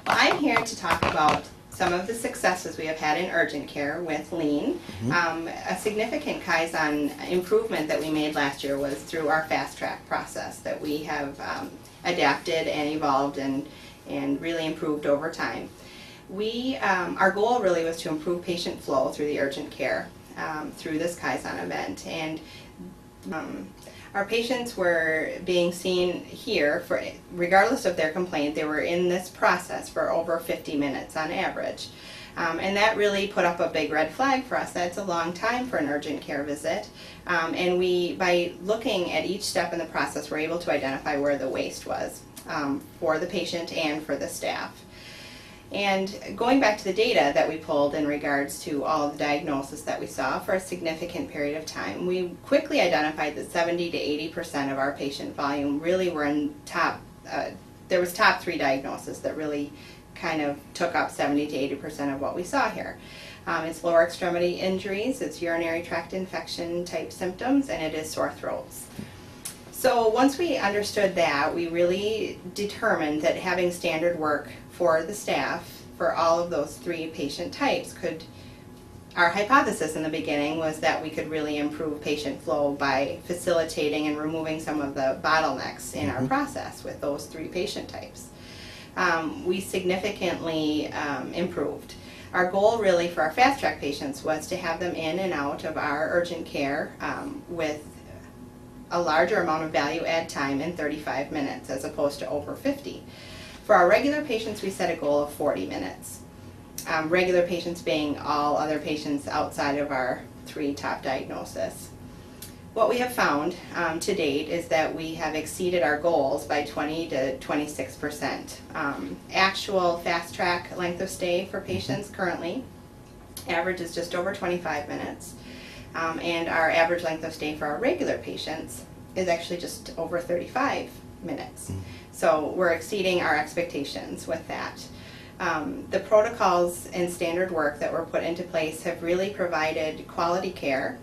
Well, I'm here to talk about some of the successes we have had in urgent care with Lean. A significant Kaizen improvement that we made last year was through our fast track process that we have adapted and evolved and really improved over time. Our goal really was to improve patient flow through the urgent care through this Kaizen event, and our patients were being seen here for, regardless of their complaint, they were in this process for over 50 minutes on average. And that really put up a big red flag for us. That's a long time for an urgent care visit. And by looking at each step in the process, we're able to identify where the waste was for the patient and for the staff. And going back to the data that we pulled in regards to all of the diagnosis that we saw for a significant period of time, we quickly identified that 70 to 80% of our patient volume really were in there was top 3 diagnoses that really kind of took up 70 to 80% of what we saw here. It's lower extremity injuries, it's urinary tract infection type symptoms, and it is sore throats. So once we understood that, we really determined that having standard work for the staff for all of those 3 patient types our hypothesis in the beginning was that we could really improve patient flow by facilitating and removing some of the bottlenecks in our process with those 3 patient types. We significantly improved. Our goal really for our fast track patients was to have them in and out of our urgent care with a larger amount of value add time in 35 minutes as opposed to over 50. For our regular patients, we set a goal of 40 minutes. Regular patients being all other patients outside of our 3 top diagnoses. What we have found to date is that we have exceeded our goals by 20 to 26%. Actual fast track length of stay for patients currently average is just over 25 minutes. And our average length of stay for our regular patients is actually just over 35 minutes. So we're exceeding our expectations with that. The protocols and standard work that were put into place have really provided quality care,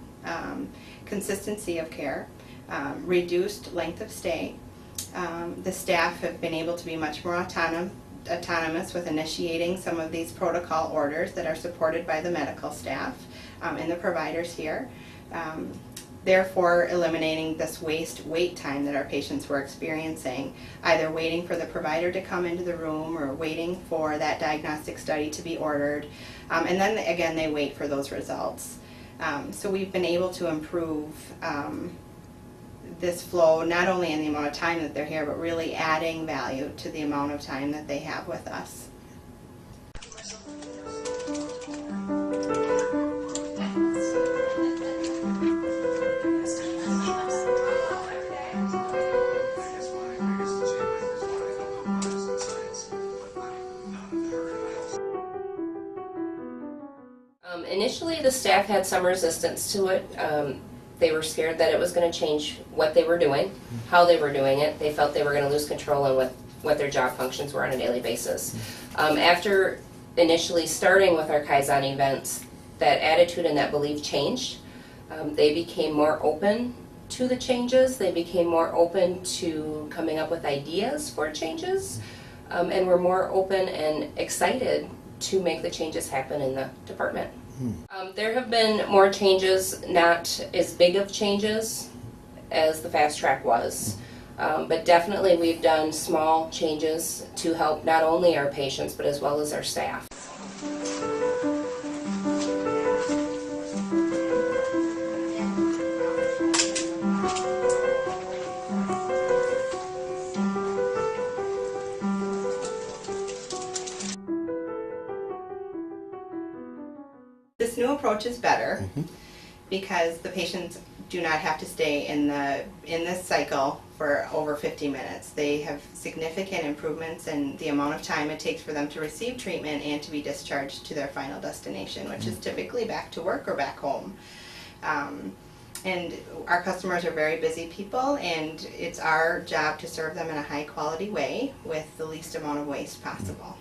consistency of care, reduced length of stay. The staff have been able to be much more autonomous with initiating some of these protocol orders that are supported by the medical staff and the providers here. Therefore eliminating this wait time that our patients were experiencing, either waiting for the provider to come into the room or waiting for that diagnostic study to be ordered, and then again they wait for those results. So we've been able to improve this flow not only in the amount of time that they're here, but really adding value to the amount of time that they have with us. Initially, the staff had some resistance to it. They were scared that it was going to change what they were doing, how they were doing it. They felt they were going to lose control on what their job functions were on a daily basis. After initially starting with our Kaizen events, that attitude and that belief changed. They became more open to the changes. They became more open to coming up with ideas for changes, and were more open and excited to make the changes happen in the department. There have been more changes, not as big of changes as the fast track was, but definitely we've done small changes to help not only our patients but as well as our staff. This new approach is better because the patients do not have to stay in this cycle for over 50 minutes. They have significant improvements in the amount of time it takes for them to receive treatment and to be discharged to their final destination, which is typically back to work or back home. And our customers are very busy people, and it's our job to serve them in a high quality way with the least amount of waste possible.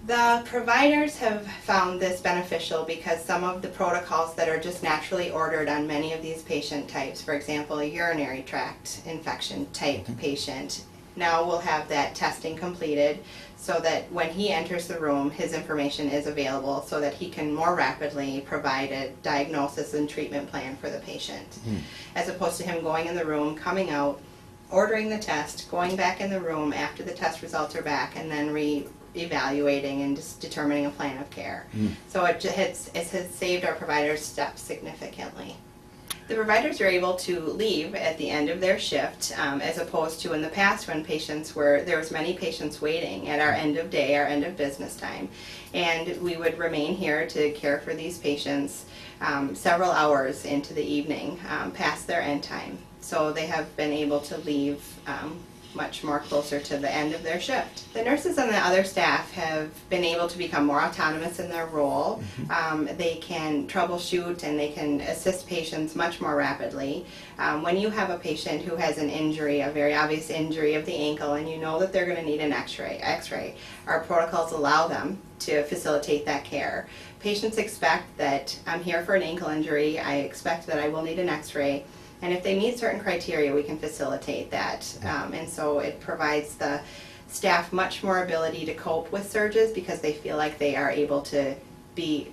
The providers have found this beneficial because some of the protocols that are just naturally ordered on many of these patient types, for example, a urinary tract infection type patient, now will have that testing completed so that when he enters the room, his information is available so that he can more rapidly provide a diagnosis and treatment plan for the patient. As opposed to him going in the room, coming out, ordering the test, going back in the room after the test results are back, and then evaluating and just determining a plan of care. So it has saved our providers steps significantly. The providers are able to leave at the end of their shift, as opposed to in the past when there was many patients waiting at our end of day, our end of business time, and we would remain here to care for these patients several hours into the evening, past their end time. So they have been able to leave much more closer to the end of their shift. The nurses and the other staff have been able to become more autonomous in their role. They can troubleshoot and they can assist patients much more rapidly. When you have a patient who has an injury, a very obvious injury of the ankle, and you know that they're going to need an x-ray, our protocols allow them to facilitate that care. Patients expect that I'm here for an ankle injury, I expect that I will need an x-ray. And if they meet certain criteria, we can facilitate that. And so it provides the staff much more ability to cope with surges because they feel like they are able to be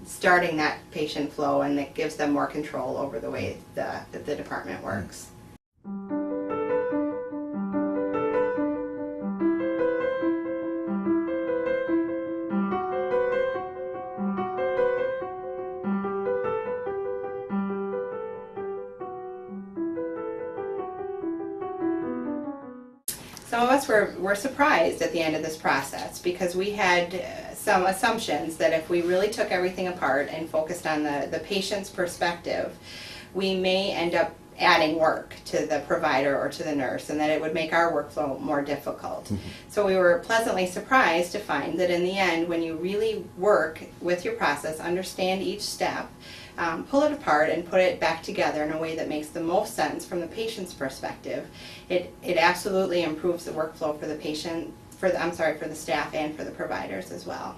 starting that patient flow, and it gives them more control over the way the department works. Some of us were surprised at the end of this process because we had some assumptions that if we really took everything apart and focused on the patient's perspective, we may end up adding work to the provider or to the nurse, and that it would make our workflow more difficult. So we were pleasantly surprised to find that in the end, when you really work with your process, understand each step, pull it apart and put it back together in a way that makes the most sense from the patient's perspective, it absolutely improves the workflow for the patient, for the staff and for the providers as well.